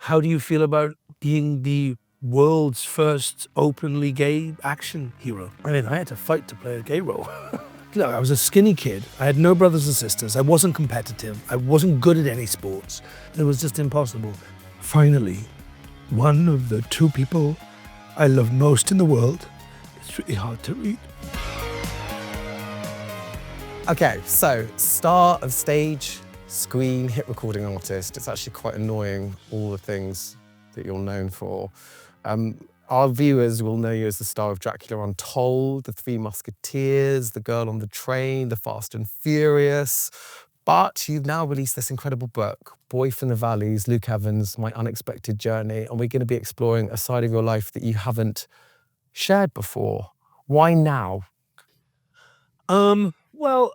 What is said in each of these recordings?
how do you feel about being the world's first openly gay action hero? I mean, I had to fight to play a gay role. Look, I was a skinny kid. I had no brothers and sisters. I wasn't competitive. I wasn't good at any sports. It was just impossible. Finally, one of the two people I love most in the world. It's really hard to read. Okay, so star of stage, screen, hit recording artist. It's actually quite annoying, all the things that you're known for. Our viewers will know you as the star of Dracula Untold, The Three Musketeers, The Girl on the Train, The Fast and Furious. But you've now released this incredible book, Boy from the Valleys, Luke Evans, My Unexpected Journey, and we're going to be exploring a side of your life that you haven't shared before. Why now? Well,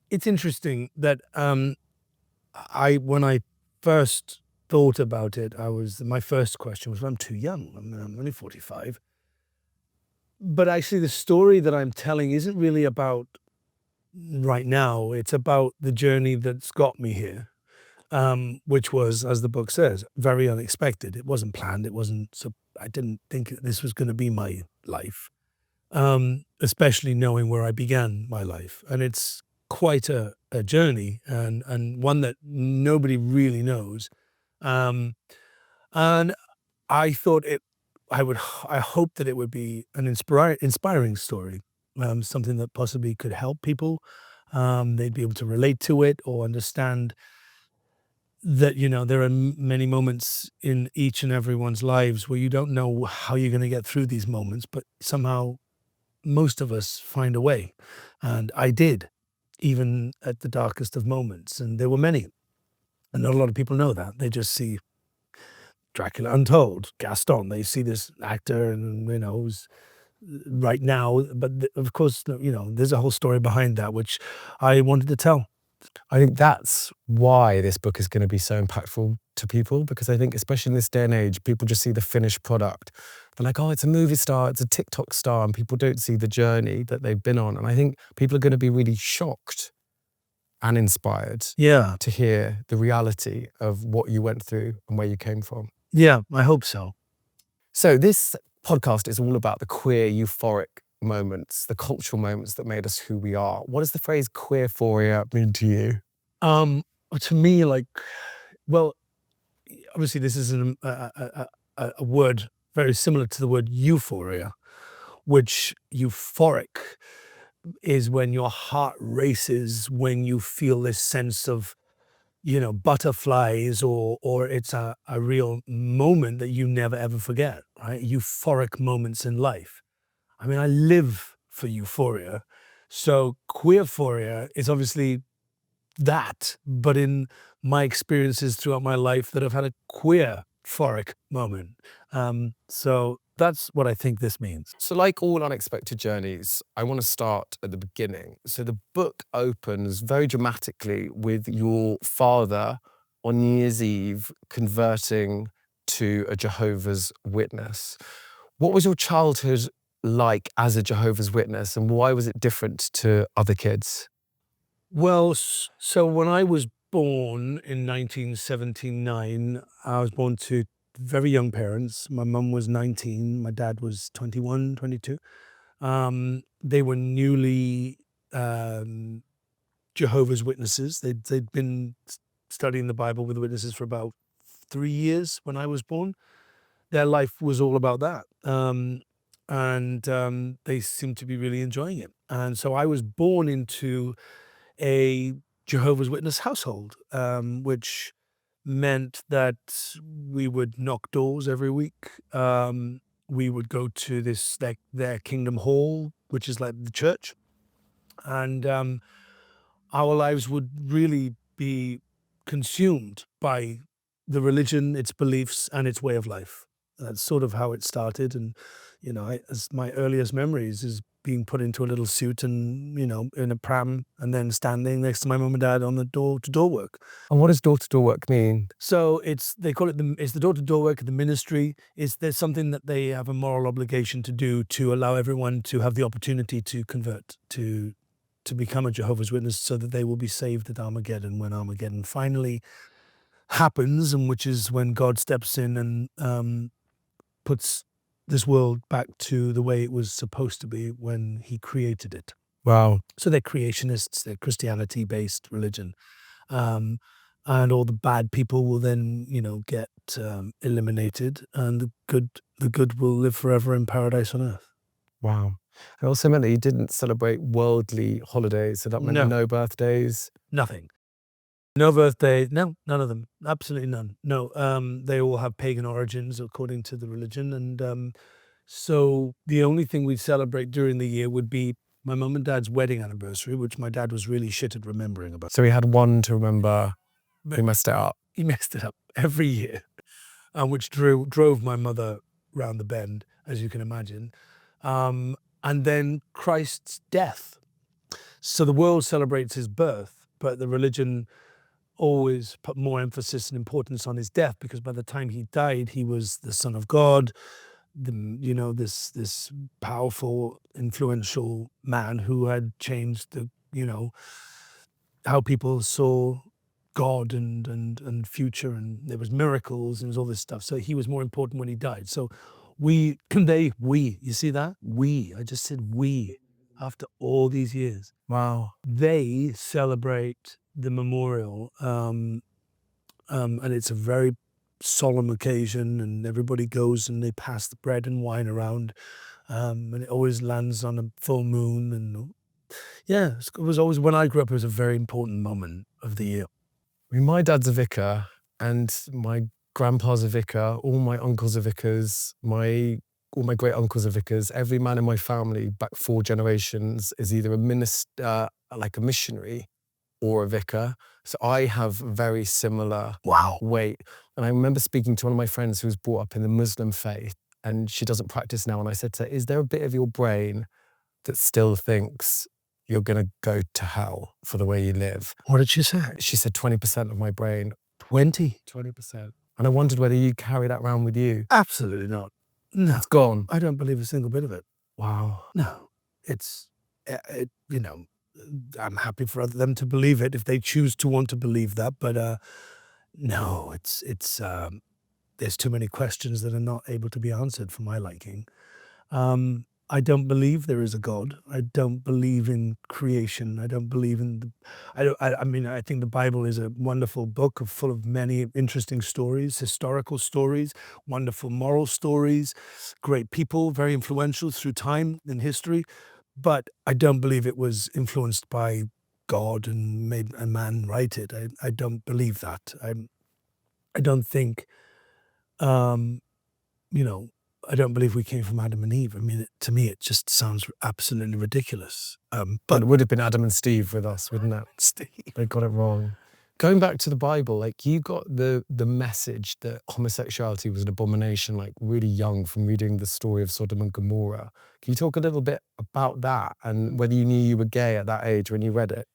it's interesting that when I first thought about it, my first question was, well, I'm too young. I'm only 45. But actually, the story that I'm telling isn't really about right now. It's about the journey that's got me here, which was, as the book says, very unexpected. It wasn't planned. It wasn't. So I didn't think this was going to be my life. Especially knowing where I began my life. And it's quite a journey and one that nobody really knows. And I thought I hoped that it would be an inspiring story, something that possibly could help people. They'd be able to relate to it or understand that, there are many moments in each and everyone's lives where you don't know how you're going to get through these moments, but somehow most of us find a way. And I did, even at the darkest of moments. And there were many. And not a lot of people know that. They just see Dracula Untold, Gaston. They see this actor and, who's right now. But of course, there's a whole story behind that, which I wanted to tell. I think that's why this book is going to be so impactful to people, because I think, especially in this day and age, people just see the finished product. They're like, oh, it's a movie star, it's a TikTok star, and people don't see the journey that they've been on. And I think people are going to be really shocked and inspired to hear the reality of what you went through and where you came from. Yeah, I hope so. So this podcast is all about the queer euphoric moments, the cultural moments that made us who we are. What does the phrase queerphoria mean to you? To me, obviously this is a word very similar to the word euphoria, which euphoric is when your heart races, when you feel this sense of, butterflies, or it's a real moment that you never ever forget, right? Euphoric moments in life. I mean, I live for euphoria. So queerphoria is obviously that, but in my experiences throughout my life that I've had a queerphoric moment. So that's what I think this means. So like all unexpected journeys, I want to start at the beginning. So the book opens very dramatically with your father on New Year's Eve converting to a Jehovah's Witness. What was your childhood like as a Jehovah's Witness, and why was it different to other kids? Well, so when I was born in 1979, I was born to very young parents. My mum was 19, my dad was 21, 22. They were newly Jehovah's Witnesses. They'd been studying the Bible with the witnesses for about 3 years when I was born. Their life was all about that. And they seemed to be really enjoying it. And so I was born into a Jehovah's Witness household, which meant that we would knock doors every week. We would go to their Kingdom Hall, which is like the church. And our lives would really be consumed by the religion, its beliefs, and its way of life. That's sort of how it started. And, as my earliest memories is being put into a little suit and, in a pram, and then standing next to my mum and dad on the door-to-door work. And what does door-to-door work mean? So they call it it's the door-to-door work of the ministry. There's something that they have a moral obligation to do to allow everyone to have the opportunity to convert, to become a Jehovah's Witness, so that they will be saved at Armageddon, when Armageddon finally happens, and which is when God steps in and puts this world back to the way it was supposed to be when he created it. Wow. So they're creationists, they're Christianity-based religion. And all the bad people will then, get eliminated, and the good will live forever in paradise on earth. Wow. It also meant that you didn't celebrate worldly holidays, so that meant No. no birthdays. Nothing. No birthday. No, none of them. Absolutely none. No. They all have pagan origins according to the religion, and so the only thing we celebrate during the year would be my mum and dad's wedding anniversary, which my dad was really shit at remembering about. So he had one to remember. He messed it up. He messed it up every year, which drove my mother round the bend, as you can imagine. And then Christ's death. So the world celebrates his birth, but the religion always put more emphasis and importance on his death, because by the time he died, he was the Son of God, this powerful, influential man who had changed how people saw God and future, and there was miracles and there was all this stuff. So he was more important when he died. So you see that? I just said we, after all these years. Wow. They celebrate the memorial, and it's a very solemn occasion, and everybody goes and they pass the bread and wine around, and it always lands on a full moon. And yeah, it was always, when I grew up, it was a very important moment of the year. I mean, my dad's a vicar and my grandpa's a vicar. All my uncles are vicars. All my great uncles are vicars. Every man in my family, back 4 generations, is either a minister, like a missionary, or a vicar. So I have very similar weight. And I remember speaking to one of my friends who was brought up in the Muslim faith, and she doesn't practice now. And I said to her, is there a bit of your brain that still thinks you're going to go to hell for the way you live? What did she say? She said 20% of my brain. 20%. And I wondered whether you carry that around with you. Absolutely not. No. It's gone. I don't believe a single bit of it. Wow. No. It's, I'm happy for them to believe it if they choose to want to believe that. But no, it's there's too many questions that are not able to be answered for my liking. I don't believe there is a God. I don't believe in creation. I don't believe in I think the Bible is a wonderful book full of many interesting stories, historical stories, wonderful moral stories, great people, very influential through time in history. But I don't believe it was influenced by God and made a man write it. I don't believe that. I don't think, I don't believe we came from Adam and Eve. I mean, to me, it just sounds absolutely ridiculous. But it would have been Adam and Steve with us, wouldn't it? Steve. They got it wrong. Going back to the Bible, like, you got the message that homosexuality was an abomination, like, really young, from reading the story of Sodom and Gomorrah. Can you talk a little bit about that and whether you knew you were gay at that age when you read it?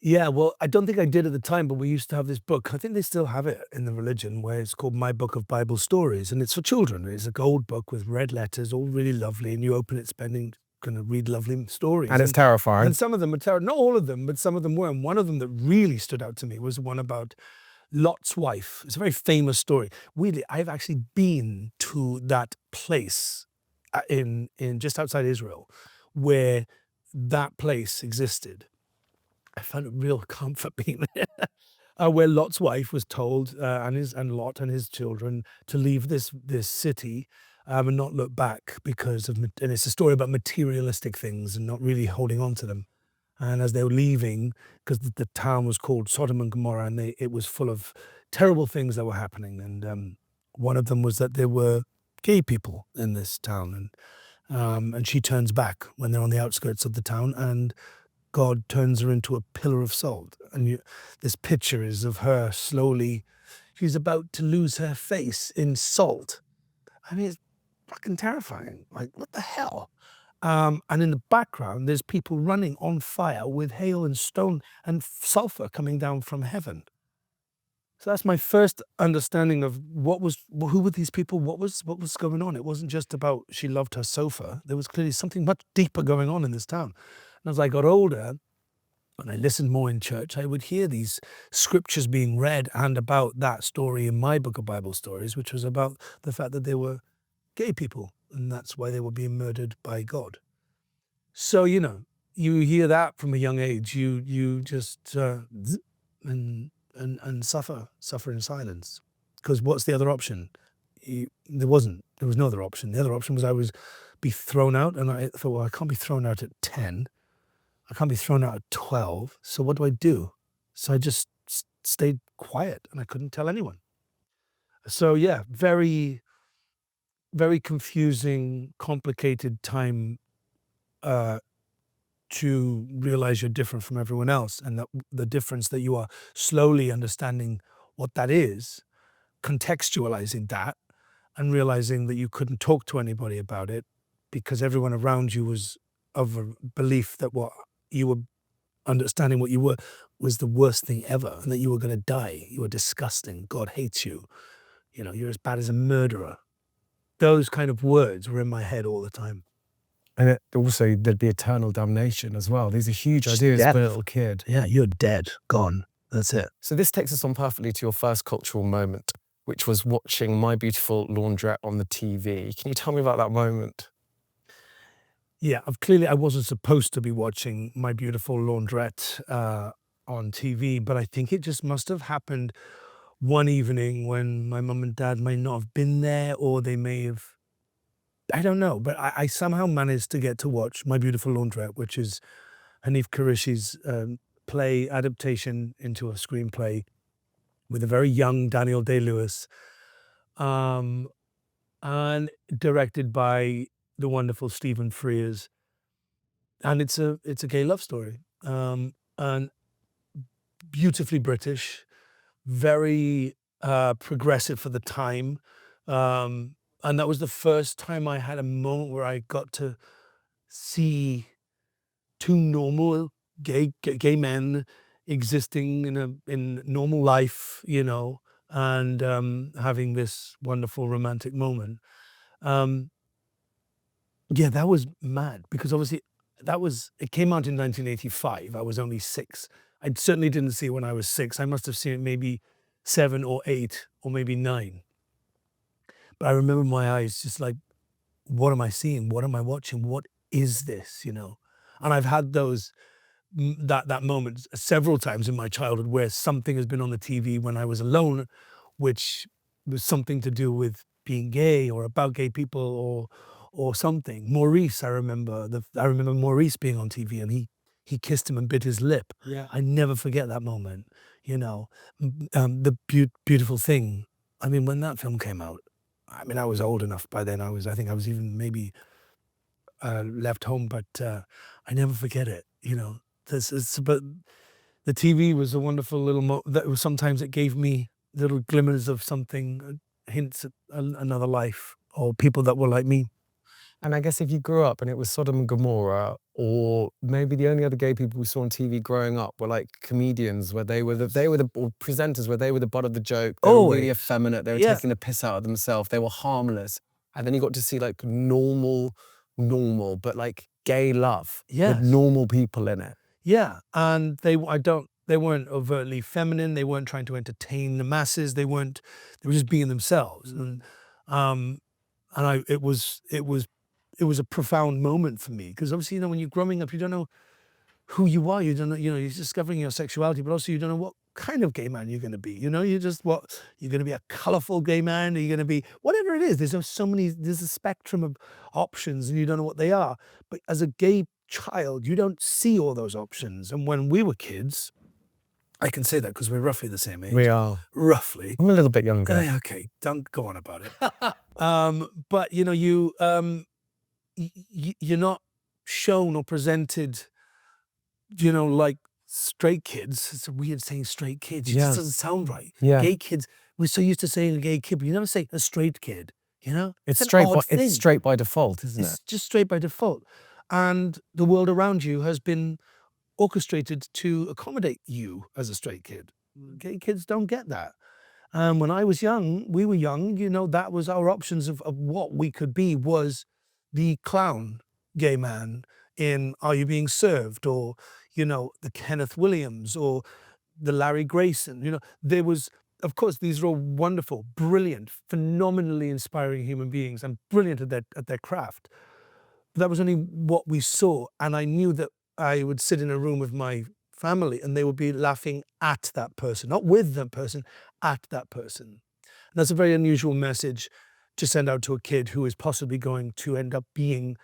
Yeah, well, I don't think I did at the time, but we used to have this book. I think they still have it in the religion, where it's called My Book of Bible Stories, and it's for children. It's a gold book with red letters, all really lovely, and you open it going to read lovely stories. And it's terrifying. And some of them are terrible. Not all of them, but some of them were. And one of them that really stood out to me was one about Lot's wife. It's a very famous story. Weirdly, I've actually been to that place in just outside Israel where that place existed. I found it real comfort being there, where Lot's wife was told, and Lot and his children, to leave this city and not look back because of, and it's a story about materialistic things and not really holding on to them. And as they were leaving, because the town was called Sodom and Gomorrah, and it was full of terrible things that were happening. And one of them was that there were gay people in this town, and she turns back when they're on the outskirts of the town, and God turns her into a pillar of salt. And this picture is of her slowly, she's about to lose her face in salt. I mean, it's fucking terrifying. Like, what the hell? And in the background, there's people running on fire with hail and stone and sulfur coming down from heaven. So that's my first understanding of who were these people? What was going on? It wasn't just about she loved her sofa. There was clearly something much deeper going on in this town. And as I got older, when I listened more in church, I would hear these scriptures being read and about that story in my book of Bible stories, which was about the fact that they were gay people, and that's why they were being murdered by God. So, you know, you hear that from a young age, you just and suffer in silence. Because what's the other option? There was no other option. The other option was I was be thrown out, and I thought, well, I can't be thrown out at 10. I can't be thrown out at 12. So what do I do? So I just stayed quiet, and I couldn't tell anyone. So yeah, very, very confusing, complicated time to realize you're different from everyone else, and that the difference that you are slowly understanding what that is, contextualizing that, and realizing that you couldn't talk to anybody about it because everyone around you was of a belief that what you were understanding what you were was the worst thing ever, and that you were going to die. You were disgusting. God hates you. You know, you're as bad as a murderer. Those kind of words were in my head all the time. And also there'd be eternal damnation as well. These are huge ideas for a little kid. Yeah, you're dead, gone. That's it. So this takes us on perfectly to your first cultural moment, which was watching My Beautiful Laundrette on the TV. Can you tell me about that moment? Yeah, clearly I wasn't supposed to be watching My Beautiful Laundrette on TV, but I think it just must have happened one evening when my mum and dad may not have been there, or they may have, I don't know, but I somehow managed to get to watch My Beautiful Laundrette, which is Hanif Kureishi's play adaptation into a screenplay with a very young Daniel Day-Lewis, and directed by the wonderful Stephen Frears. And it's a gay love story, and beautifully British, very progressive for the time. And that was the first time I had a moment where I got to see two normal gay men existing in normal life, you know, and having this wonderful romantic moment. Yeah, that was mad, because obviously it came out in 1985. I was only 6. I certainly didn't see it when I was 6. I must have seen it maybe 7 or 8 or maybe 9. But I remember my eyes just like, what am I seeing? What am I watching? What is this, you know? And I've had that moment several times in my childhood where something has been on the TV when I was alone, which was something to do with being gay or about gay people or something. Maurice, I remember Maurice being on TV, and he kissed him and bit his lip. Yeah. I never forget that moment, you know. The beautiful thing. I mean, when that film came out, I mean, I was old enough by then. I think I was even maybe left home, but I never forget it, you know. But the TV was a wonderful little sometimes it gave me little glimmers of something, hints at another life or people that were like me. And I guess if you grew up and it was Sodom and Gomorrah, or maybe the only other gay people we saw on TV growing up were like comedians, where they were or presenters, where they were the butt of the joke. They were really effeminate. They were taking the piss out of themselves. They were harmless. And then you got to see like normal, but like gay love with normal people in it. Yeah, and they weren't overtly feminine. They weren't trying to entertain the masses. They were just being themselves. And it was a profound moment for me, because obviously, you know, when you're growing up, you don't know who you are. You don't know, you know, you're discovering your sexuality, but also you don't know what kind of gay man you're going to be. You know, you're going to be a colorful gay man. Are you going to be whatever it is? There's a spectrum of options, and you don't know what they are. But as a gay child, you don't see all those options. And when we were kids, I can say that because we're roughly the same age. We are. Roughly. I'm a little bit younger. Okay, don't go on about it. But, you know, you're not shown or presented, you know, like straight kids. It's a weird saying straight kids. It just doesn't sound right. Yeah. Gay kids, we're so used to saying a gay kid, but you never say a straight kid, you know? It's straight by default, isn't it? It's just straight by default. And the world around you has been orchestrated to accommodate you as a straight kid. Gay kids don't get that. And when I was young, we were young, you know, that was our options of what we could be, was the clown gay man in Are You Being Served? Or, the Kenneth Williams or the Larry Grayson. There was, of course, these are all wonderful, brilliant, phenomenally inspiring human beings and brilliant at their craft. But that was only what we saw. And I knew that I would sit in a room with my family and they would be laughing at that person, not with that person, at that person. And that's a very unusual message to send out to a kid who is possibly going to end up being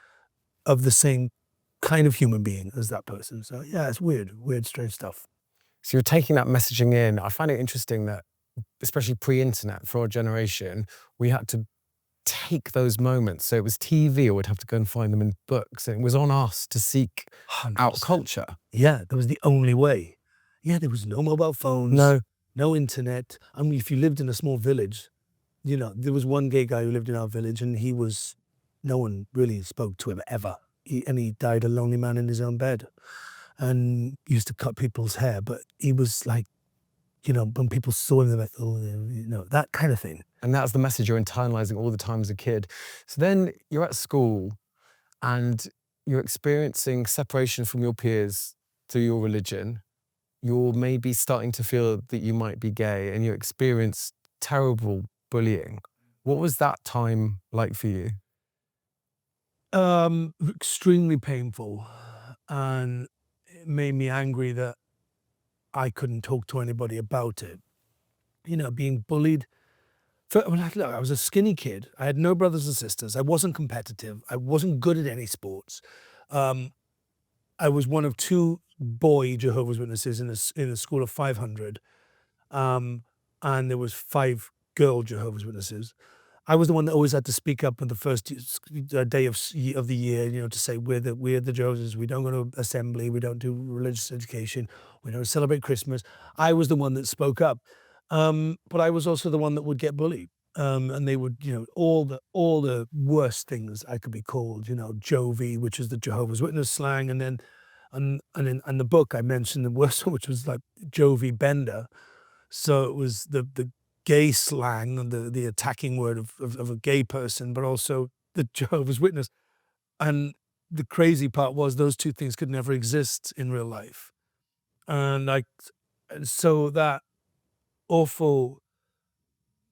of the same kind of human being as that person. So yeah, it's weird, strange stuff. So you're taking that messaging in. I find it interesting that, especially pre-internet, for our generation, we had to take those moments. So it was TV, or we'd have to go and find them in books. And it was on us to seek 100%. out culture. Yeah, that was the only way. Yeah, there was no mobile phones, no internet. I mean, if you lived in a small village, there was one gay guy who lived in our village and no one really spoke to him ever. He died a lonely man in his own bed and used to cut people's hair. But he was like, when people saw him, they were like, that kind of thing. And that's the message you're internalizing all the time as a kid. So then you're at school and you're experiencing separation from your peers through your religion. You're maybe starting to feel that you might be gay and you experience terrible bullying. What was that time like for you? Extremely painful, and it made me angry that I couldn't talk to anybody about it. Being bullied. Look, I was a skinny kid. I had no brothers and sisters. I wasn't competitive. I wasn't good at any sports. I was one of 2 boy Jehovah's Witnesses in a school of 500, and there was 5 girl Jehovah's Witnesses. I was the one that always had to speak up on the first day of the year, to say we're the Jehovah's. We don't go to assembly. We don't do religious education. We don't celebrate Christmas. I was the one that spoke up, but I was also the one that would get bullied, and they would, all the worst things I could be called. Jovi, which is the Jehovah's Witness slang, and then, and in the book I mentioned the worst one, which was like Jovi Bender. So it was the gay slang and the attacking word of a gay person, but also the Jehovah's Witness. And the crazy part was those 2 things could never exist in real life. And so that awful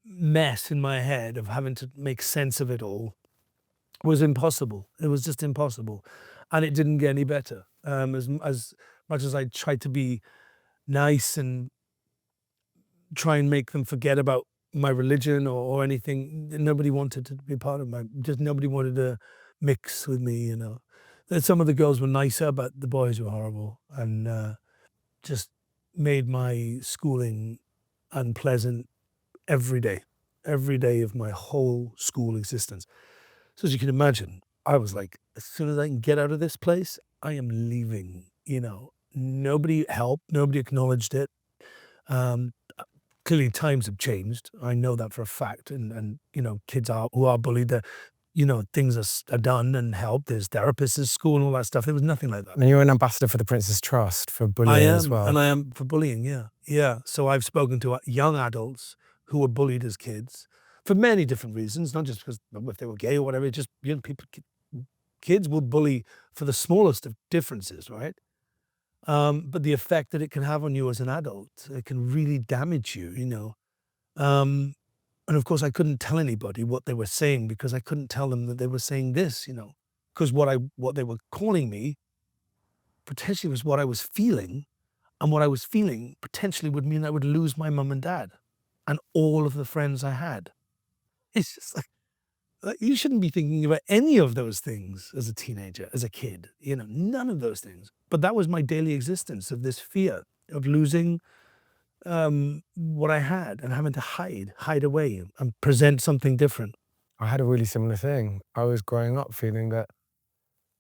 mess in my head of having to make sense of it all was impossible. It was just impossible. And it didn't get any better. As much as I tried to be nice and try and make them forget about my religion or anything, nobody wanted to be part of nobody wanted to mix with me. Some of the girls were nicer, but the boys were horrible and just made my schooling unpleasant every day of my whole school existence. So as you can imagine, I was like, as soon as I can get out of this place, I am leaving. Nobody helped, nobody acknowledged it. Clearly times have changed. I know that for a fact. And kids who are bullied, things are done and helped. There's therapists at school and all that stuff. There was nothing like that. And you're an ambassador for the Prince's Trust for bullying as well. And I am for bullying, yeah. Yeah. So I've spoken to young adults who were bullied as kids for many different reasons, not just because if they were gay or whatever, just kids will bully for the smallest of differences, right? But the effect that it can have on you as an adult, it can really damage you, And of course, I couldn't tell anybody what they were saying because I couldn't tell them that they were saying this, because what they were calling me potentially was what I was feeling, and what I was feeling potentially would mean I would lose my mum and dad and all of the friends I had. It's just like, you shouldn't be thinking about any of those things as a teenager, as a kid, none of those things. But that was my daily existence of this fear of losing what I had and having to hide away and present something different. I had a really similar thing. I was growing up feeling that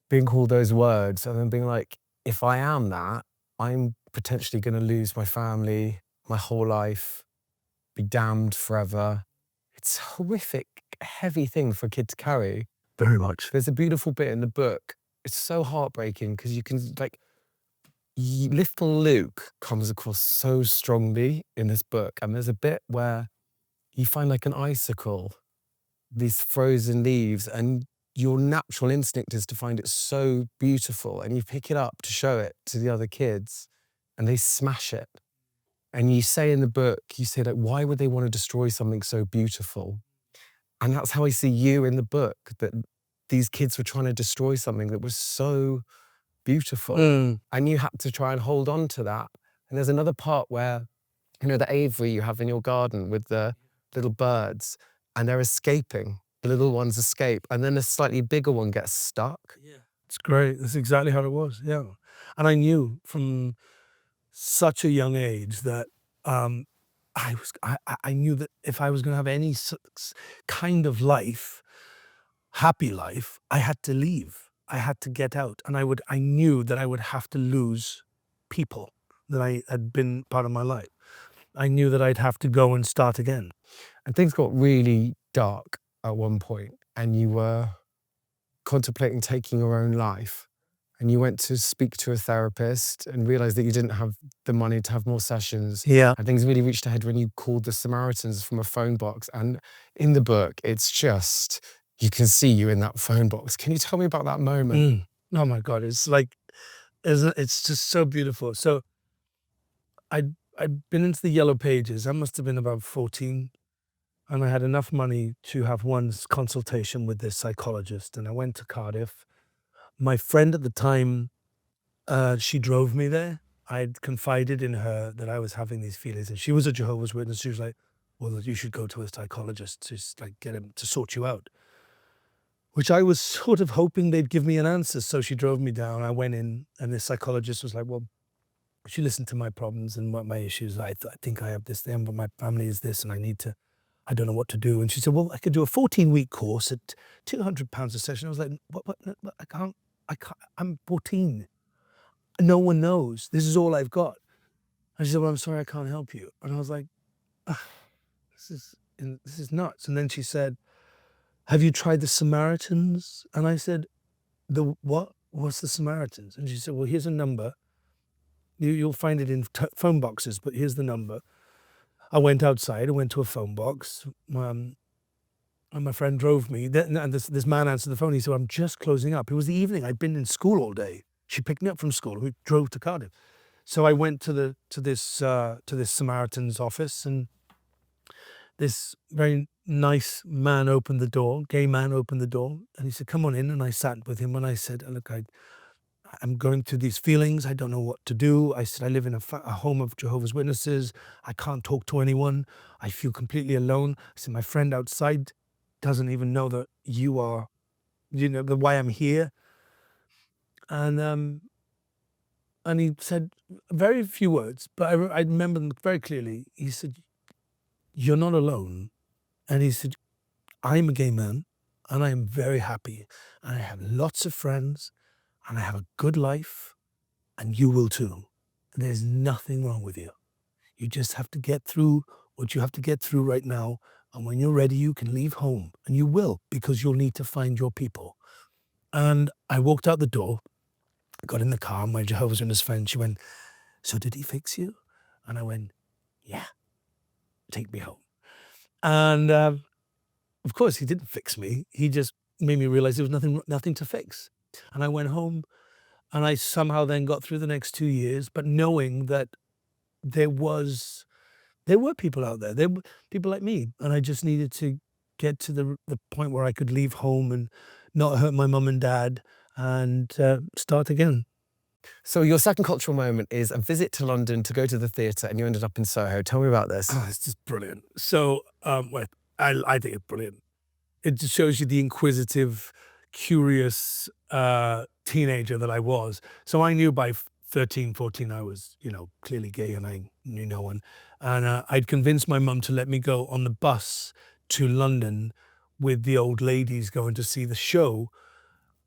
being called those words and then being like, if I am that, I'm potentially going to lose my family, my whole life, be damned forever. It's a horrific, heavy thing for a kid to carry. Very much. There's a beautiful bit in the book. It's so heartbreaking because you can, little Luke comes across so strongly in this book. And there's a bit where you find like an icicle, these frozen leaves, and your natural instinct is to find it so beautiful, and you pick it up to show it to the other kids and they smash it. And you say in the book, you say like, why would they want to destroy something so beautiful? And that's how I see you in the book, that these kids were trying to destroy something that was so beautiful. And you had to try and hold on to that. And there's another part where, you know, the aviary you have in your garden with the little birds, and they're escaping. The little ones escape, and then a slightly bigger one gets stuck. Yeah. It's great. That's exactly how it was, yeah. And I knew from such a young age that I knew that if I was going to have any kind of life, happy life, I had to leave. I had to get out, and I knew that I would have to lose people that I had been part of my life. I knew that I'd have to go and start again. And things got really dark at one point, and you were contemplating taking your own life. And you went to speak to a therapist and realized that you didn't have the money to have more sessions. Yeah. And things really reached a head when you called the Samaritans from a phone box. And in the book, it's just, you can see you in that phone box. Can you tell me about that moment? Oh my God, it's like, it's just so beautiful. So I'd been into the Yellow Pages. I must have been about 14. And I had enough money to have one consultation with this psychologist. And I went to Cardiff. My friend at the time, she drove me there. I'd confided in her that I was having these feelings, and she was a Jehovah's Witness. She was like, well, you should go to a psychologist to like get him to sort you out, which I was sort of hoping they'd give me an answer. So she drove me down. I went in, and this psychologist was like, well, she listened to my problems and what my issues. I think I have this thing, but my family is this, and I don't know what to do. And she said, well, I could do a 14-week course at £200 a session. I was like, what? I can't, I'm 14. No one knows. This is all I've got. And she said, well, I'm sorry, I can't help you. And I was like, this is nuts. And then she said, have you tried the Samaritans? And I said, the what? What's the Samaritans? And she said, well, here's a number. You'll find it in phone boxes, but here's the number. I went outside. I went to a phone box. And my friend drove me. And this man answered the phone. He said, I'm just closing up. It was the evening. I'd been in school all day. She picked me up from school. We drove to Cardiff. So I went to this Samaritan's office, and this very nice man opened the door, gay man opened the door, and he said, come on in. And I sat with him, and I said, look, I'm going through these feelings. I don't know what to do. I said, I live in a home of Jehovah's Witnesses. I can't talk to anyone. I feel completely alone. I said, my friend outside doesn't even know that you are, why I'm here. And he said very few words, but I remember them very clearly. He said, you're not alone. And he said, I'm a gay man, and I am very happy. And I have lots of friends, and I have a good life, and you will too. And there's nothing wrong with you. You just have to get through what you have to get through right now. And when you're ready, you can leave home. And you will, because you'll need to find your people. And I walked out the door, got in the car, my Jehovah's Witness friend, she went, so did he fix you? And I went, yeah, take me home. And of course, he didn't fix me. He just made me realize there was nothing to fix. And I went home, and I somehow then got through the next 2 years, but knowing that there were people out there. There were people like me, and I just needed to get to the point where I could leave home and not hurt my mum and dad and start again. So your second cultural moment is a visit to London to go to the theatre, and you ended up in Soho. Tell me about this. Oh, it's just brilliant. So, I think it's brilliant. It just shows you the inquisitive, curious teenager that I was. So I knew by 13, 14, I was, clearly gay, and I knew no one. And I'd convinced my mum to let me go on the bus to London with the old ladies going to see the show.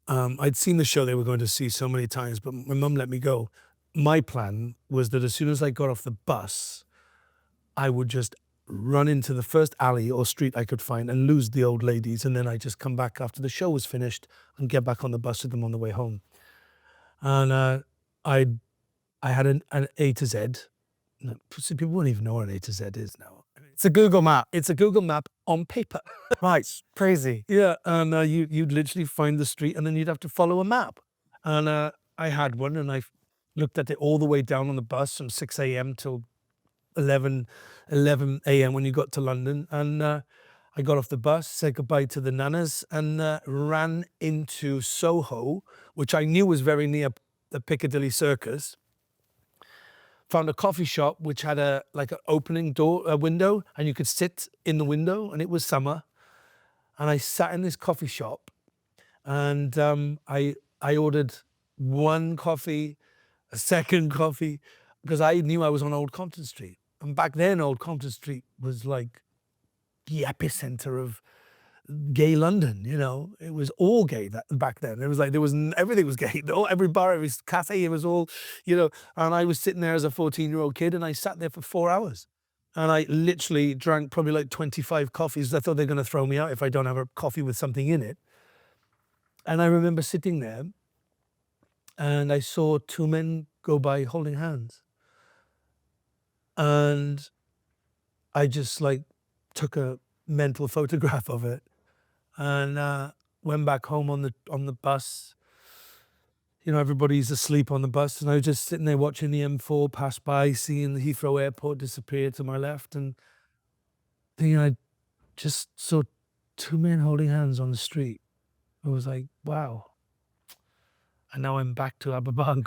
I'd seen the show they were going to see so many times, but my mum let me go. My plan was that as soon as I got off the bus, I would just run into the first alley or street I could find and lose the old ladies, and then I'd just come back after the show was finished and get back on the bus with them on the way home. And I had an A to Z. People won't even know what an A to Z is now. It's a Google map. It's a Google map, on paper. Right, crazy. Yeah, and you'd literally find the street, and then you'd have to follow a map. And I had one, and I looked at it all the way down on the bus from 6 a.m. till 11 a.m. when you got to London. And I got off the bus, said goodbye to the nanas, and ran into Soho, which I knew was very near the Piccadilly Circus. Found a coffee shop which had a opening door, a window, and you could sit in the window, and it was summer. And I sat in this coffee shop, and I ordered one coffee, a second coffee, because I knew I was on Old Compton Street. And back then, Old Compton Street was like the epicenter of gay London, you know. It was all gay back then. It was like everything was gay. Every bar, every cafe, it was all, you know. And I was sitting there as a 14-year-old kid, and I sat there for 4 hours. And I literally drank probably like 25 coffees. I thought they're going to throw me out if I don't have a coffee with something in it. And I remember sitting there, and I saw two men go by holding hands. And I just took a mental photograph of it, and went back home on the bus. You know, everybody's asleep on the bus, and I was just sitting there watching the M4 pass by, seeing the Heathrow Airport disappear to my left, and thinking I just saw two men holding hands on the street. I was like, wow. And now I'm back to Aberbarn.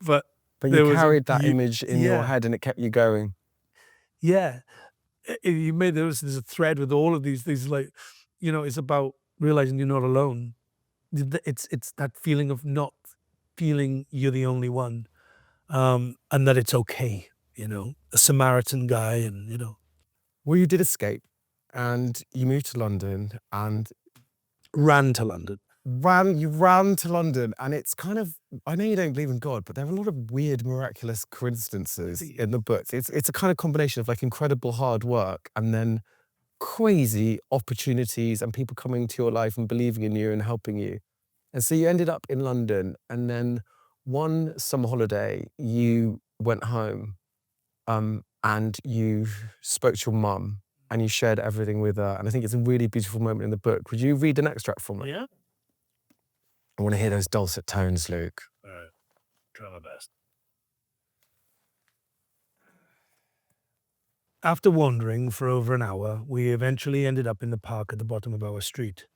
But But there you was carried that image in your head and it kept you going. Yeah. There's a thread with all of these, you know, it's about realizing you're not alone. It's that feeling of not feeling you're the only one, and that it's okay, you know, a Samaritan guy, and, you know. Well, you did escape and you moved to London and Ran to London. you ran to London, and it's kind of, I know you don't believe in God, but there are a lot of weird, miraculous coincidences in the book. It's a kind of combination of like incredible hard work and then crazy opportunities and people coming to your life and believing in you and helping you. And so you ended up in London, and then one summer holiday you went home, and you spoke to your mum and you shared everything with her. And I think it's a really beautiful moment in the book. Would you read an extract from it? Yeah. I want to hear those dulcet tones, Luke. All right. Try my best. After wandering for over an hour, we eventually ended up in the park at the bottom of our street.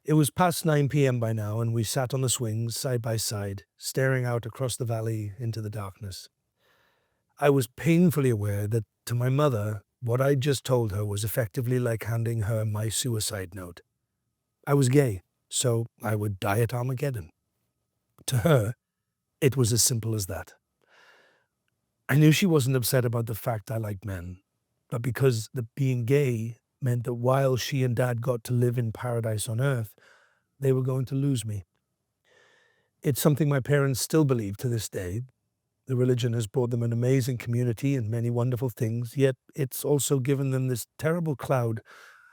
It was past 9 p.m. by now, and we sat on the swings side by side, staring out across the valley into the darkness. I was painfully aware that, to my mother, what I'd just told her was effectively like handing her my suicide note. I was gay, so I would die at Armageddon. To her, it was as simple as that. I knew she wasn't upset about the fact I liked men, but because being gay meant that while she and Dad got to live in paradise on earth, they were going to lose me. It's something my parents still believe to this day. The religion has brought them an amazing community and many wonderful things, yet it's also given them this terrible cloud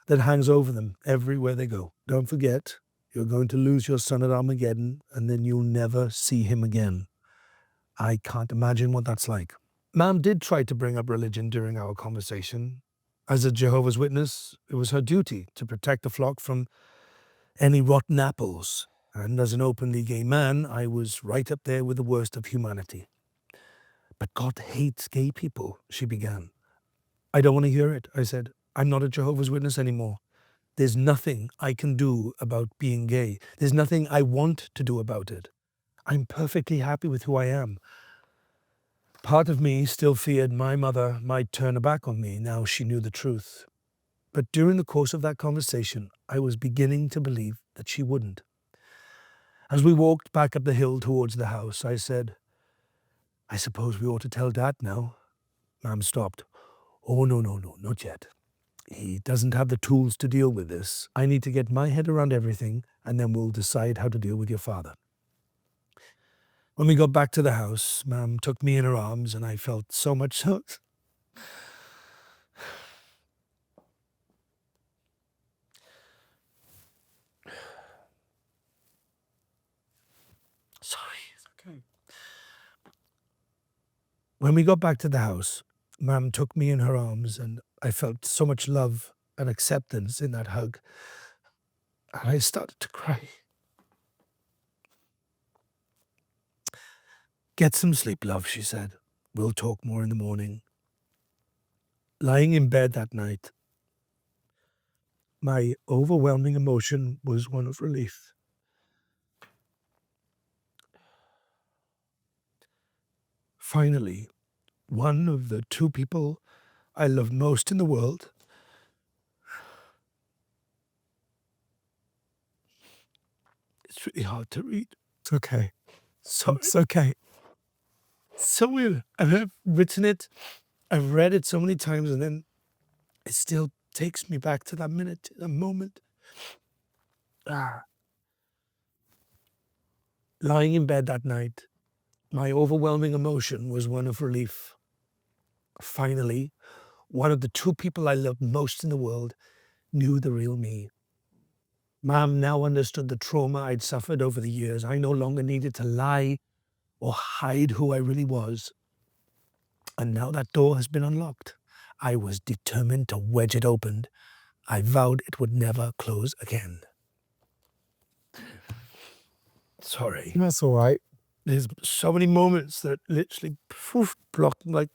that hangs over them everywhere they go. Don't forget, you're going to lose your son at Armageddon, and then you'll never see him again. I can't imagine what that's like. Mom did try to bring up religion during our conversation. As a Jehovah's Witness, it was her duty to protect the flock from any rotten apples. And as an openly gay man, I was right up there with the worst of humanity. But God hates gay people, she began. I don't want to hear it, I said. I'm not a Jehovah's Witness anymore. There's nothing I can do about being gay. There's nothing I want to do about it. I'm perfectly happy with who I am. Part of me still feared my mother might turn her back on me now she knew the truth. But during the course of that conversation, I was beginning to believe that she wouldn't. As we walked back up the hill towards the house, I said, I suppose we ought to tell Dad now. Mom stopped. Oh, no, not yet. He doesn't have the tools to deal with this. I need to get my head around everything, and then we'll decide how to deal with your father. When we got back to the house, Mom took me in her arms, and I felt so much Sorry, it's okay. When we got back to the house, Mom took me in her arms, and I felt so much love and acceptance in that hug. And I started to cry. Get some sleep, love, she said. We'll talk more in the morning. Lying in bed that night, my overwhelming emotion was one of relief. Finally, one of the two people I love most in the world it's really hard to read. It's okay. Sorry. It's okay. So weird. I've written it, I've read it so many times, and then it still takes me back to that minute, that moment. Lying in bed that night, my overwhelming emotion was one of relief. Finally, one of the two people I loved most in the world knew the real me. Mom now understood the trauma I'd suffered over the years. I no longer needed to lie or hide who I really was. And now that door has been unlocked. I was determined to wedge it open. I vowed it would never close again. Sorry. That's all right. There's so many moments that literally block, like,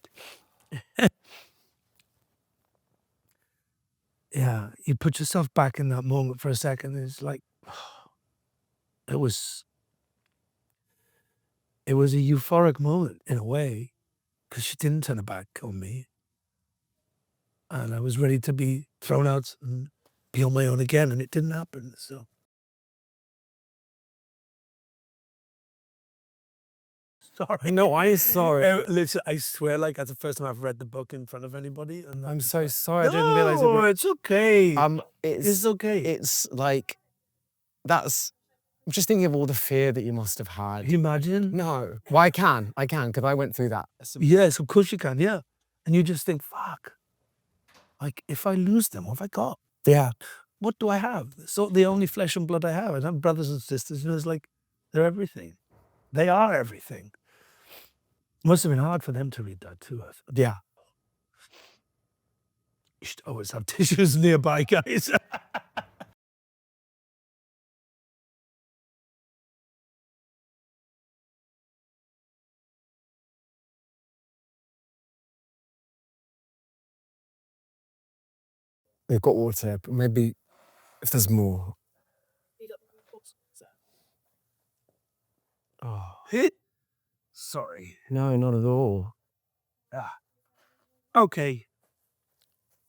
yeah, you put yourself back in that moment for a second. And it's like, it was a euphoric moment in a way, because she didn't turn her back on me. And I was ready to be thrown out and be on my own again, and it didn't happen. So sorry. No, I'm sorry. Listen, I swear, like, that's the first time I've read the book in front of anybody. And I'm so sorry. I didn't realize it. No, it's okay. It's It's okay. It's like that's. I'm just thinking of all the fear that you must have had. Can you imagine? No. Well, I can, because I went through that. Yes, of course you can, yeah. And you just think, fuck, like, if I lose them, what have I got? Yeah. What do I have? So the only flesh and blood I have. I have brothers and sisters, you know, it's like, they're everything. They are everything. Must have been hard for them to read that to us. Yeah. You should always have tissues nearby, guys. We've got water, but maybe if there's more. Oh. Sorry. No, not at all. Okay.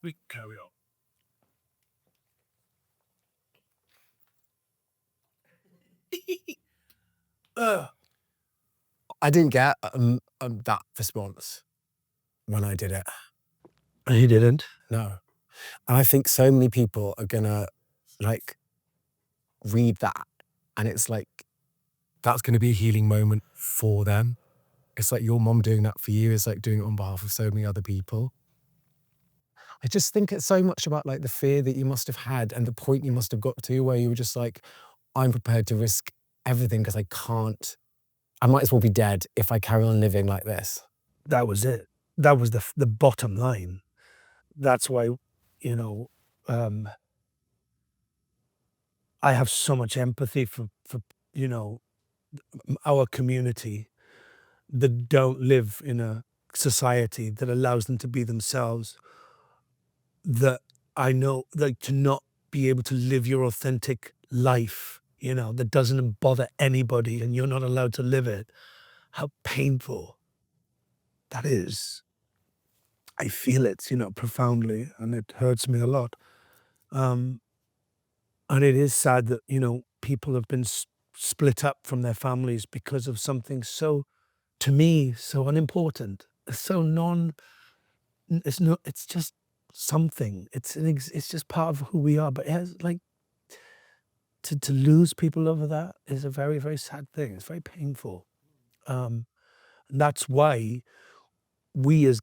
We can carry on. I didn't get that response when I did it. He didn't. No. And I think so many people are gonna like read that and it's like, that's gonna be a healing moment for them. It's like your mom doing that for you is like doing it on behalf of so many other people. I just think it's so much about like the fear that you must have had and the point you must have got to where you were just like, I'm prepared to risk everything because I might as well be dead if I carry on living like this. That was it. That was the bottom line. That's why, you know, I have so much empathy for you know, our community that don't live in a society that allows them to be themselves. That I know, like, to not be able to live your authentic life, you know, that doesn't bother anybody and you're not allowed to live it. How painful that is. I feel it, you know, profoundly, and it hurts me a lot. And it is sad that, you know, people have been split up from their families because of something so, to me, so unimportant. So it's just something. It's just part of who we are. But it has, like, to lose people over that is a very, very sad thing. It's very painful. And that's why we as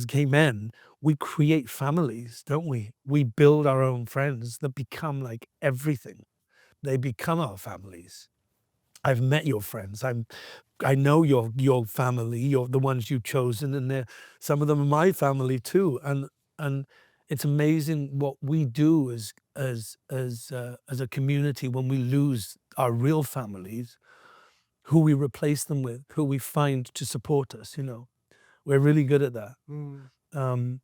gay men, we create families, don't we? We build our own friends that become like everything. They become our families. I've met your friends. I'm I know your family, you're the ones you've chosen, and some of them are my family too. And it's amazing what we do as a community when we lose our real families, who we replace them with, who we find to support us. We're really good at that. Um,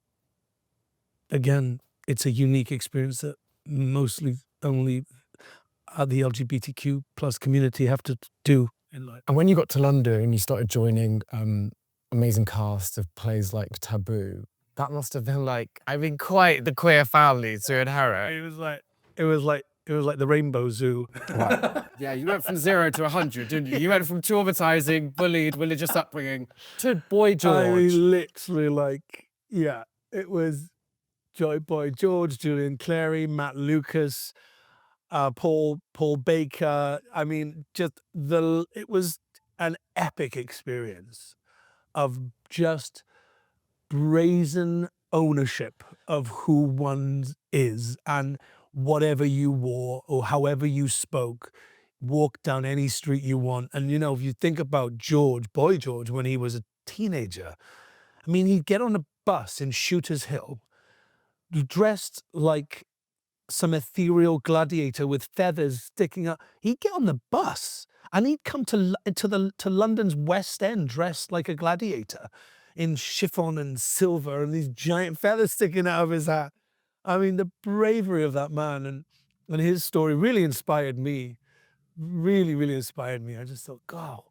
again, it's a unique experience that mostly only the LGBTQ plus community have to do in life. And when you got to London and you started joining amazing cast of plays like Taboo, that must have been quite the queer family to inherit. It was like the Rainbow Zoo. Wow. Yeah, you went from 0 to 100, didn't you? You went from traumatizing, bullied, religious upbringing to Boy George. I mean, literally, it was Boy George, Julian Clary, Matt Lucas, Paul Baker. I mean, it was an epic experience of just brazen ownership of who one is, and whatever you wore or however you spoke, walk down any street you want. And if you think about Boy George, when he was a teenager, I mean, he'd get on a bus in Shooters Hill, dressed like some ethereal gladiator with feathers sticking up. He'd get on the bus and he'd come to London's West End dressed like a gladiator in chiffon and silver and these giant feathers sticking out of his hat. I mean, the bravery of that man and his story really inspired me. Really, really inspired me. I just thought, God,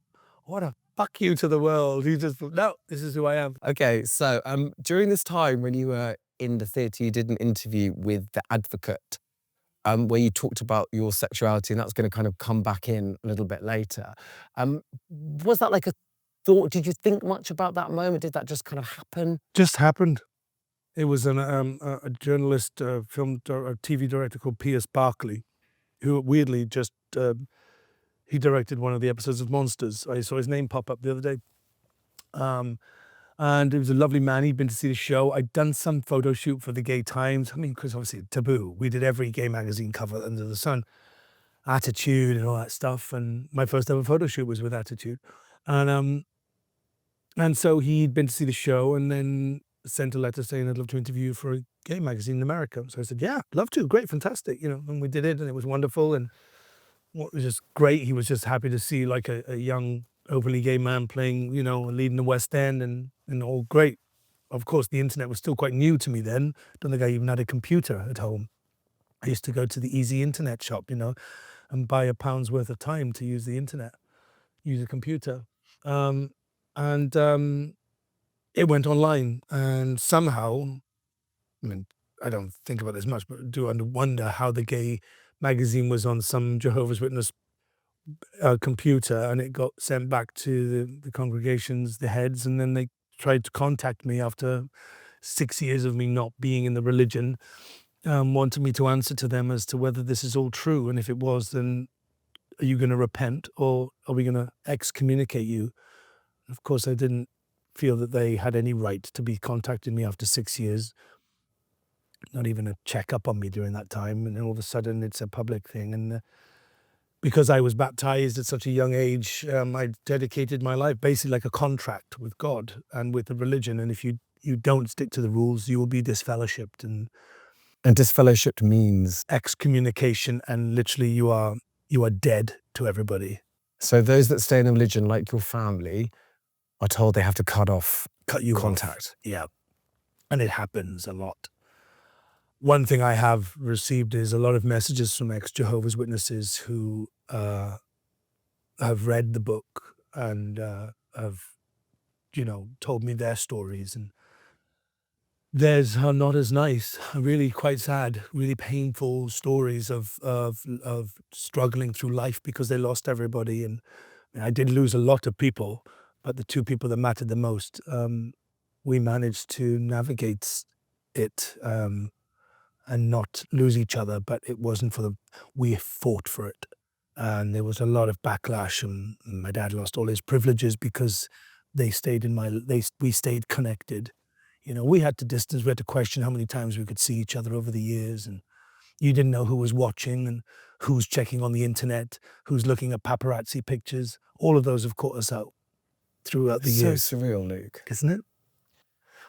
what a fuck you to the world. He just thought, no, this is who I am. Okay, so during this time when you were in the theatre, you did an interview with The Advocate, where you talked about your sexuality, and that's going to kind of come back in a little bit later. Was that like a thought? Did you think much about that moment? Did that just kind of happen? Just happened. It was a journalist, a TV director called Piers Barclay, who weirdly just he directed one of the episodes of Monsters. I saw his name pop up the other day. And he was a lovely man. He'd been to see the show. I'd done some photo shoot for the Gay Times. I mean, because obviously Taboo. We did every gay magazine cover under the sun. Attitude and all that stuff. And my first ever photo shoot was with Attitude. And so he'd been to see the show and then sent a letter saying I'd love to interview for a gay magazine in America. So I said, yeah, love to. Great, fantastic. And we did it and it was wonderful. And what was just great, he was just happy to see like a young, openly gay man playing, leading the West End and all great. Of course, the internet was still quite new to me then. Don't think I even had a computer at home. I used to go to the easy internet shop, and buy £1 worth of time to use the internet, use a computer. It went online, and somehow, I mean, I don't think about this much, but I do wonder how the gay magazine was on some Jehovah's Witness computer, and it got sent back to the congregations, the heads, and then they tried to contact me after 6 years of me not being in the religion, wanted me to answer to them as to whether this is all true, and if it was, then are you going to repent or are we going to excommunicate you? Of course, I didn't feel that they had any right to be contacting me after 6 years, not even a check-up on me during that time, and then all of a sudden it's a public thing. And because I was baptized at such a young age, I dedicated my life basically like a contract with God and with the religion, and if you don't stick to the rules, you will be disfellowshipped. And disfellowshipped means? Excommunication, and literally you are dead to everybody. So those that stay in a religion, like your family, are told they have to cut you contact. Off. Yeah. And it happens a lot. One thing I have received is a lot of messages from ex-Jehovah's Witnesses who have read the book and have, told me their stories. And theirs are not as nice, really quite sad, really painful stories of struggling through life because they lost everybody. And I did lose a lot of people, but the two people that mattered the most, we managed to navigate it and not lose each other, but it wasn't we fought for it. And there was a lot of backlash, and my dad lost all his privileges because we stayed connected. We had to distance, we had to question how many times we could see each other over the years, and you didn't know who was watching. And who's checking on the internet, who's looking at paparazzi pictures. All of those have caught us out throughout the It's so years, surreal, Luke. isn't it?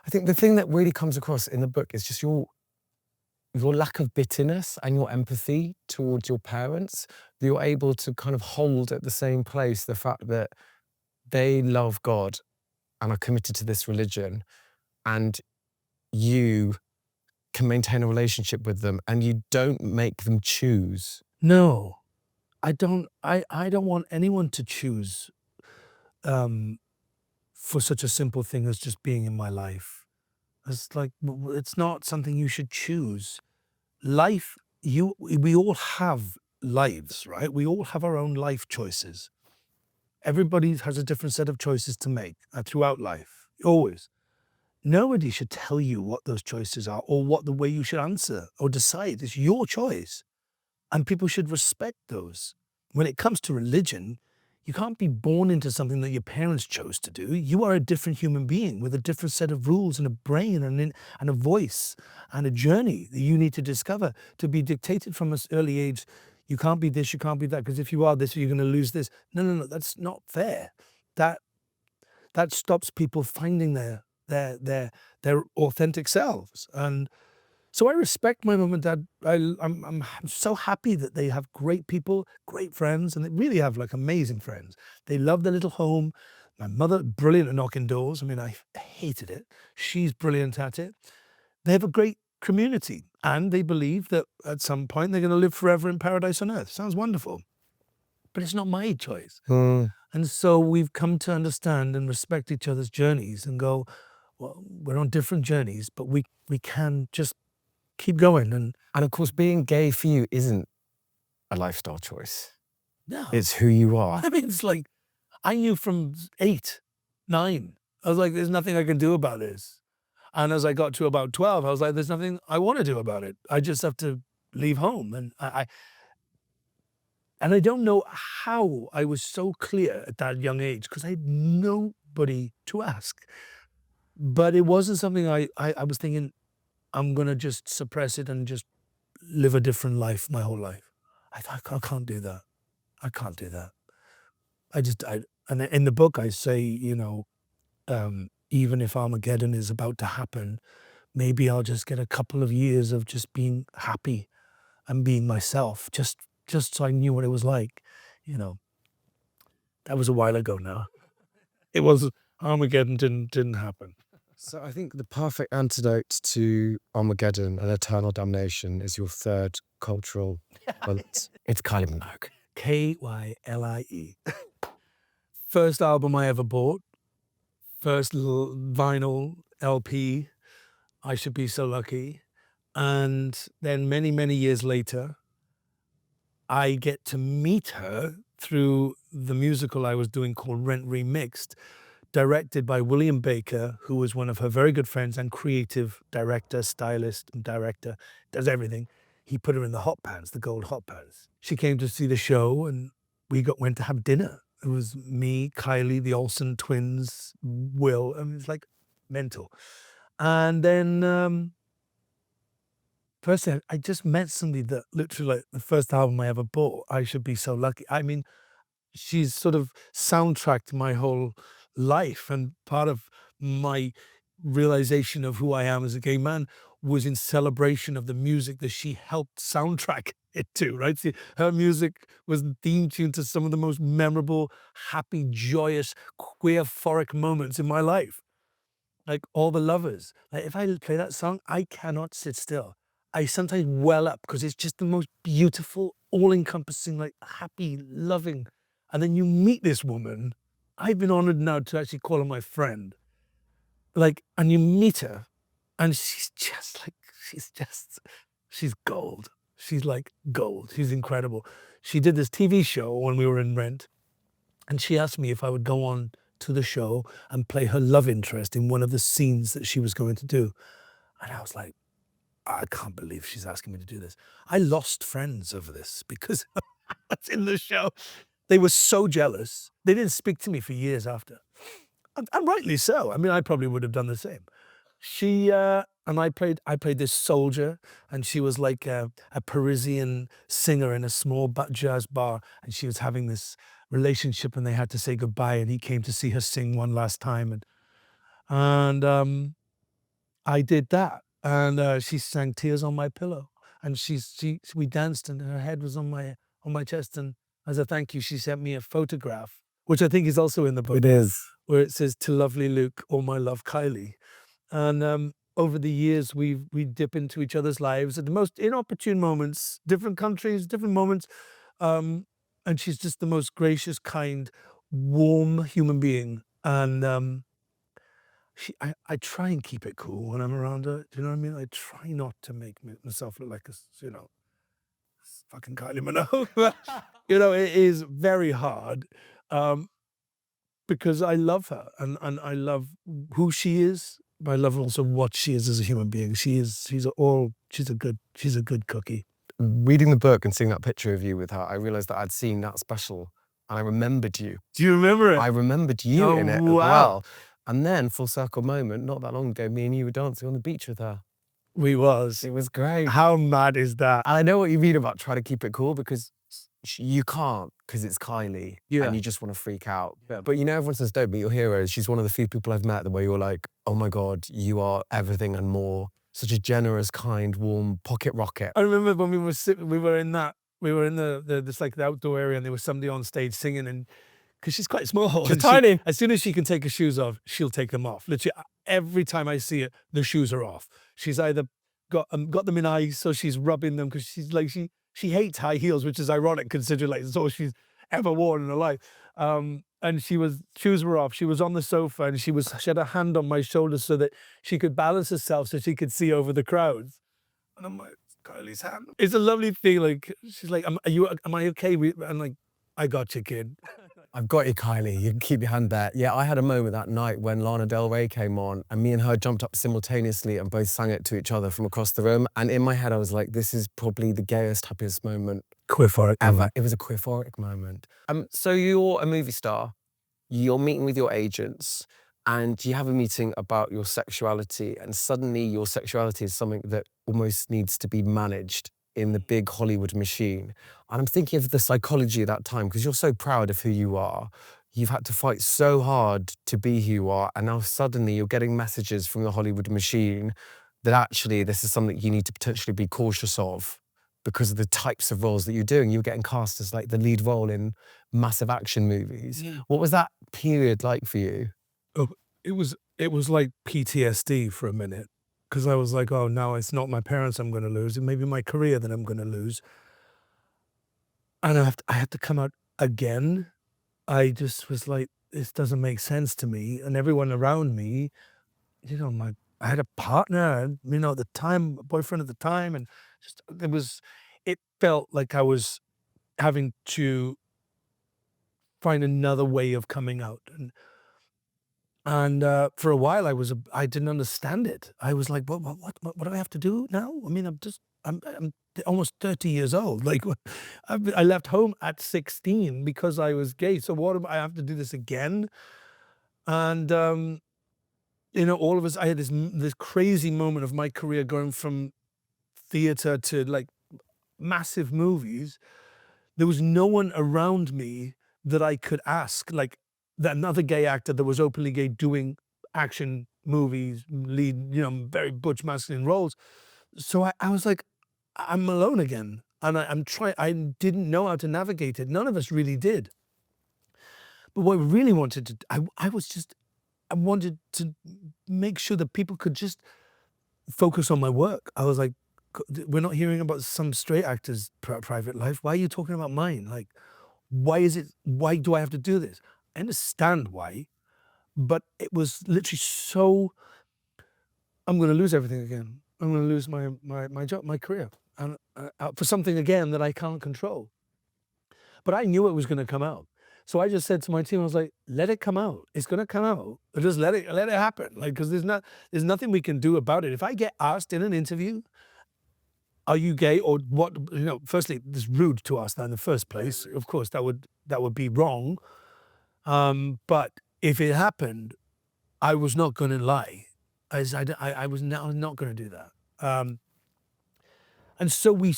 I think the thing that really comes across in the book is just your lack of bitterness and your empathy towards your parents. That you're able to kind of hold at the same place the fact that they love God and are committed to this religion, and you can maintain a relationship with them and you don't make them choose. No, I don't. I don't want anyone to choose for such a simple thing as just being in my life. It's like it's not something you should choose. Life, we all have lives, right? We all have our own life choices. Everybody has a different set of choices to make throughout life, always. Nobody should tell you what those choices are or what the way you should answer or decide. It's your choice. And people should respect those. When it comes to religion, you can't be born into something that your parents chose to do. You are a different human being with a different set of rules and a brain and a voice and a journey that you need to discover. To be dictated from an early age, you can't be this, you can't be that, because if you are this, you're going to lose this. No, no, no, that's not fair. That stops people finding their authentic selves. And so I respect my mum and dad. I'm so happy that they have great people, great friends, and they really have like amazing friends. They love their little home. My mother, brilliant at knocking doors. I mean, I hated it. She's brilliant at it. They have a great community, and they believe that at some point they're going to live forever in paradise on earth. Sounds wonderful, but it's not my choice. And so we've come to understand and respect each other's journeys and go, well, we're on different journeys, but we can just keep going. And of course, being gay for you isn't a lifestyle choice. no, It's who you are. I mean, it's like, I knew from 8, 9, I was like, there's nothing I can do about this. And as I got to about 12, I was like, there's nothing I want to do about it. I just have to leave home. And and I don't know how I was so clear at that young age, because I had nobody to ask. But it wasn't something I was thinking, I'm going to just suppress it and just live a different life my whole life. I thought, I can't do that. I can't do that. And in the book I say, you know, even if Armageddon is about to happen, maybe I'll just get a couple of years of just being happy and being myself, just so I knew what it was like, you know. That was a while ago now. It was Armageddon didn't happen. So I think the perfect antidote to Armageddon and eternal damnation is your third cultural bullet. It's Kylie Minogue. Kylie. First album I ever bought. First vinyl LP. I Should Be So Lucky. And then many, many years later, I get to meet her through the musical I was doing called Rent Remixed, directed by William Baker, who was one of her very good friends and creative director, stylist and director, does everything. He put her in the hot pants, the gold hot pants. She came to see the show and we went to have dinner. It was me, Kylie, the Olsen twins, Will, and it's like mental. And then first thing, I just met somebody that literally, like, the first album I ever bought, I Should Be So Lucky. I mean, she's sort of soundtracked my whole life, and part of my realization of who I am as a gay man was in celebration of the music that she helped soundtrack it to, right? See, her music was the theme tune to some of the most memorable, happy, joyous, queerphoric moments in my life. Like All the Lovers. Like if I play that song, I cannot sit still. I sometimes well up because it's just the most beautiful, all-encompassing, like happy, loving. And then you meet this woman. I've been honored now to actually call her my friend. Like, and you meet her and she's gold. She's like gold. She's incredible. She did this TV show when we were in Rent, and she asked me if I would go on to the show and play her love interest in one of the scenes that she was going to do. And I was like, I can't believe she's asking me to do this. I lost friends over this because that's in the show. They were so jealous. They didn't speak to me for years after. And rightly so. I mean, I probably would have done the same. She And I played this soldier, and she was like a Parisian singer in a small jazz bar, and she was having this relationship, and they had to say goodbye, and he came to see her sing one last time, and I did that, and she sang "Tears on My Pillow," and we danced, and her head was on my chest, and as a thank you, she sent me a photograph, which I think is also in the book, It is. where it says, "To lovely Luke, all my love, Kylie." And over the years, we dip into each other's lives at the most inopportune moments, different countries, different moments, um, and she's just the most gracious, kind, warm human being, and I try and keep it cool when I'm around her. Do you know what I mean? I try not to make myself look like fucking Kylie Minogue. But, it is very hard, um, because I love her and I love who she is, but I love also what she is as a human being. She's a good cookie. Reading the book and seeing that picture of you with her, I realized that I'd seen that special and I remembered you. Do you remember it? I remembered you Oh, in it as wow. well. And then, full circle moment, not that long ago, me and you were dancing on the beach with her. We was. It was great. How mad is that? And I know what you mean about trying to keep it cool because you can't, because it's Kylie Yeah. and you just want to freak out. Yeah. But everyone says, don't meet your heroes. She's one of the few people I've met where you're like, oh my God, you are everything and more. Such a generous, kind, warm pocket rocket. I remember when we were in the outdoor area, and there was somebody on stage singing, and because she's quite small. She's tiny. As soon as she can take her shoes off, she'll take them off. Literally, every time I see it, the shoes are off. She's either got them in ice, so she's rubbing them, because she's like, she hates high heels, which is ironic considering like it's all she's ever worn in her life. And shoes were off. She was on the sofa, and she had a hand on my shoulder so that she could balance herself, so she could see over the crowds. And I'm like, Kylie's hand. It's a lovely feeling. She's like, am I okay? I'm like, I got you, kid. I've got you, Kylie. You can keep your hand there. Yeah, I had a moment that night when Lana Del Rey came on and me and her jumped up simultaneously and both sang it to each other from across the room. And in my head, I was like, this is probably the gayest, happiest moment Queerphoria ever. It was a queerphoric moment. So you're a movie star. You're meeting with your agents and you have a meeting about your sexuality, and suddenly your sexuality is something that almost needs to be managed in the big Hollywood machine. And I'm thinking of the psychology at that time, because you're so proud of who you are. You've had to fight so hard to be who you are, and now suddenly you're getting messages from the Hollywood machine that actually this is something you need to potentially be cautious of because of the types of roles that you're doing. You're getting cast as like the lead role in massive action movies. Yeah. What was that period like for you? Oh, it was like PTSD for a minute, because I was like, oh, now it's not my parents I'm going to lose, it may be my career that I'm going to lose. And I had to come out again. I just was like, this doesn't make sense to me. And everyone around me, I had a partner, at the time, a boyfriend at the time, and just it felt like I was having to find another way of coming out. And for a while, I didn't understand it. I was like, what do I have to do now? I mean, I'm almost 30 years old. Like, I left home at 16 because I was gay. So I have to do this again? And, all of us, I had this crazy moment of my career going from theater to like massive movies. There was no one around me that I could ask, like, that another gay actor that was openly gay doing action movies, lead, very butch masculine roles. So I was like, I'm alone again. And I didn't know how to navigate it. None of us really did. But what I really wanted to, I wanted to make sure that people could just focus on my work. I was like, we're not hearing about some straight actor's private life. Why are you talking about mine? Like, why do I have to do this? I understand why, but it was literally so, I'm going to lose everything again. I'm going to lose my job, my career, and for something again that I can't control. But I knew it was going to come out. So I just said to my team, I was like, let it come out. It's going to come out. Just let it happen. Like, because there's nothing we can do about it. If I get asked in an interview, are you gay or what? Firstly, it's rude to ask that in the first place. Of course, that would be wrong. But if it happened, I was not going to lie. I was not going to do that. And so we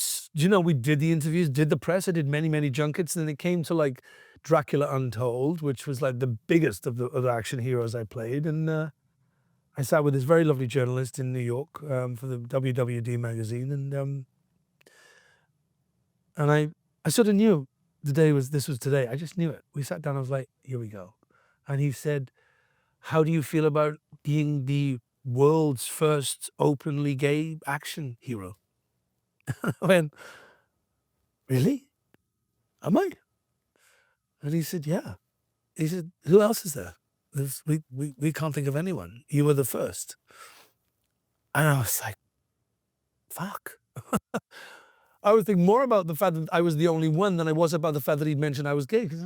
did the interviews, did the press. I did many, many junkets. And then it came to like Dracula Untold, which was like the biggest of the action heroes I played. And I sat with this very lovely journalist in New York for the WWD magazine. And I sort of knew this was today. I just knew it. We sat down. I was like, here we go. And he said, how do you feel about being the world's first openly gay action hero? I went, really? Am I? And he said, yeah. He said, who else is there? We can't think of anyone. You were the first. And I was like, fuck. I was thinking more about the fact that I was the only one than I was about the fact that he'd mentioned I was gay. Because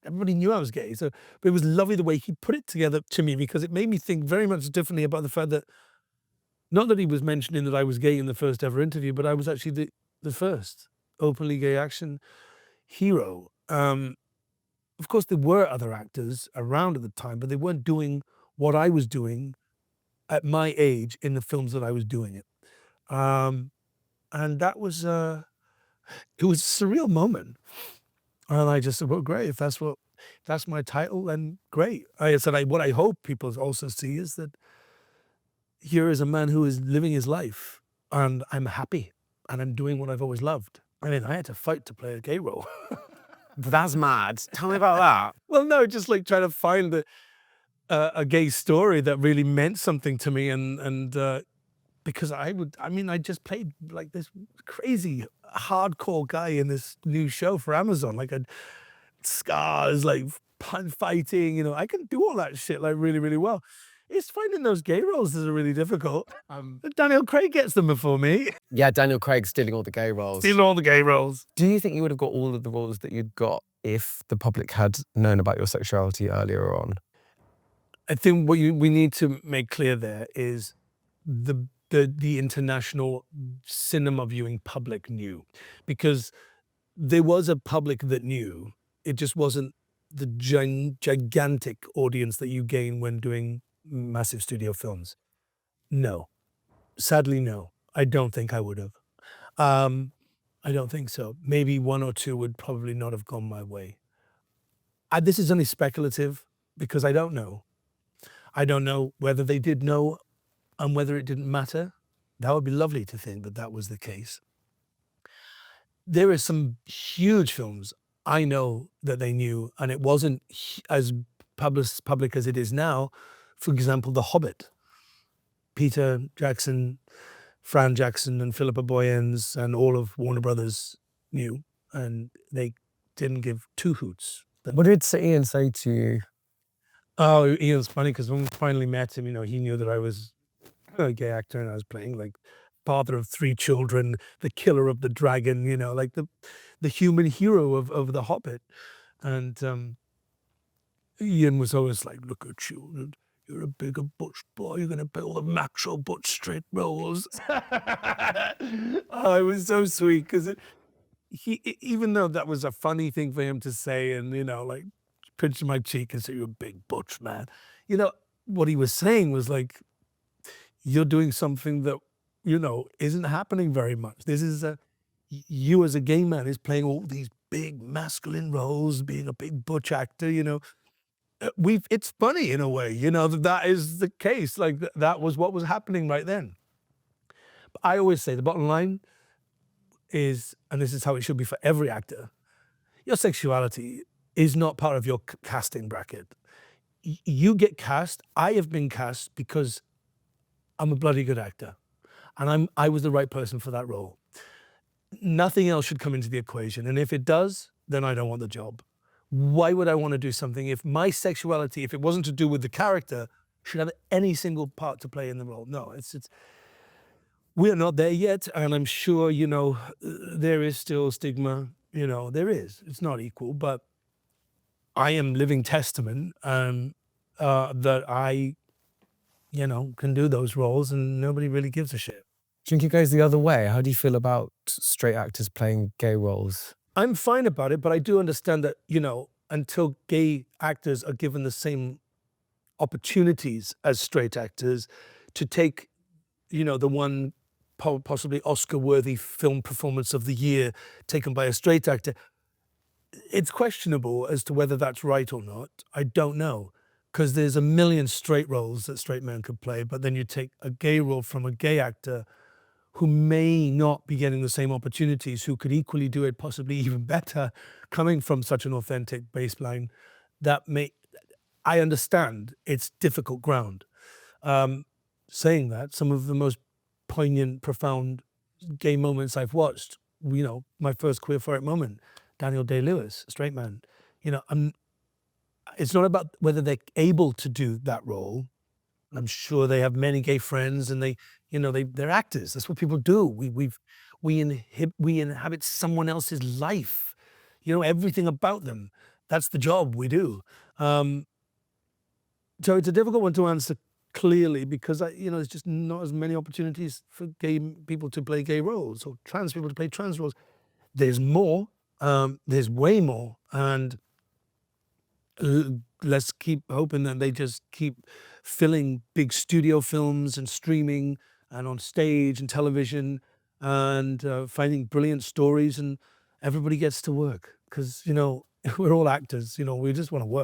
everybody knew I was gay. So, but it was lovely the way he put it together to me, because it made me think very much differently about the fact that, not that he was mentioning that I was gay in the first ever interview, but I was actually the first openly gay action hero. Of course, there were other actors around at the time, but they weren't doing what I was doing at my age in the films that I was doing it. And that was it was a surreal moment. And I just said, well, great, if that's my title, then great. I said, what I hope people also see is that here is a man who is living his life, and I'm happy, and I'm doing what I've always loved. I mean, I had to fight to play a gay role. That's mad. Tell me about that. Well, no, just like trying to find a gay story that really meant something to me, and because I just played like this crazy hardcore guy in this new show for Amazon, like scars, like fighting, I can do all that shit like really, really well. It's finding those gay roles is really difficult. Daniel Craig gets them before me. Yeah, Daniel Craig stealing all the gay roles. Stealing all the gay roles. Do you think you would have got all of the roles that you'd got if the public had known about your sexuality earlier on? I think what we need to make clear there is the international cinema viewing public knew, because there was a public that knew. It just wasn't the gigantic audience that you gain when doing massive studio films. No, sadly, no. I don't think I would have. I don't think so. Maybe one or two would probably not have gone my way. This is only speculative, because I don't know. I don't know whether they did know and whether it didn't matter. That would be lovely to think that that was the case. There are some huge films I know that they knew, and it wasn't as public as it is now. For example, The Hobbit. Peter Jackson, Fran Jackson, and Philippa Boyens, and all of Warner Brothers knew, and they didn't give two hoots. What did Sir Ian say to you? Oh, Ian's funny, because when we finally met him, he knew that I was a gay actor, and I was playing like father of 3 children, the killer of the dragon, like the human hero of The Hobbit. And Ian was always like, look at you, and you're a bigger butch boy, you're gonna play all the macho butch straight roles. Oh, it was so sweet, because even though that was a funny thing for him to say, and like pinch my cheek and say, you're a big butch man, what he was saying was like, you're doing something that isn't happening very much. This is you as a gay man is playing all these big masculine roles, being a big butch actor. It's funny in a way, that is the case. Like that was what was happening right then. But I always say the bottom line is, and this is how it should be for every actor, your sexuality is not part of your casting bracket. You get cast. I have been cast because I'm a bloody good actor, and I was the right person for that role. Nothing else should come into the equation, and if it does, then I don't want the job. Why would I want to do something if my sexuality, if it wasn't to do with the character, should have any single part to play in the role? No, it's we're not there yet, and I'm sure there is still stigma. There is. It's not equal, but I am living testament that I can do those roles, and nobody really gives a shit. Do you think it goes the other way? How do you feel about straight actors playing gay roles? I'm fine about it, but I do understand that, until gay actors are given the same opportunities as straight actors to take, the one possibly Oscar-worthy film performance of the year taken by a straight actor. It's questionable as to whether that's right or not. I don't know, because there's a million straight roles that straight men could play, but then you take a gay role from a gay actor who may not be getting the same opportunities, who could equally do it possibly even better, coming from such an authentic baseline. I understand it's difficult ground. Saying that, some of the most poignant, profound gay moments I've watched, my first Queerphoria moment, Daniel Day-Lewis, a straight man, it's not about whether they're able to do that role. I'm sure they have many gay friends, and they're actors. That's what people do. We inhabit someone else's life. Everything about them. That's the job we do. So it's a difficult one to answer clearly, because there's just not as many opportunities for gay people to play gay roles, or trans people to play trans roles. There's more. There's way more, and let's keep hoping that they just keep filling big studio films and streaming and on stage and television, and finding brilliant stories, and everybody gets to work, because we're all actors. We just want to work.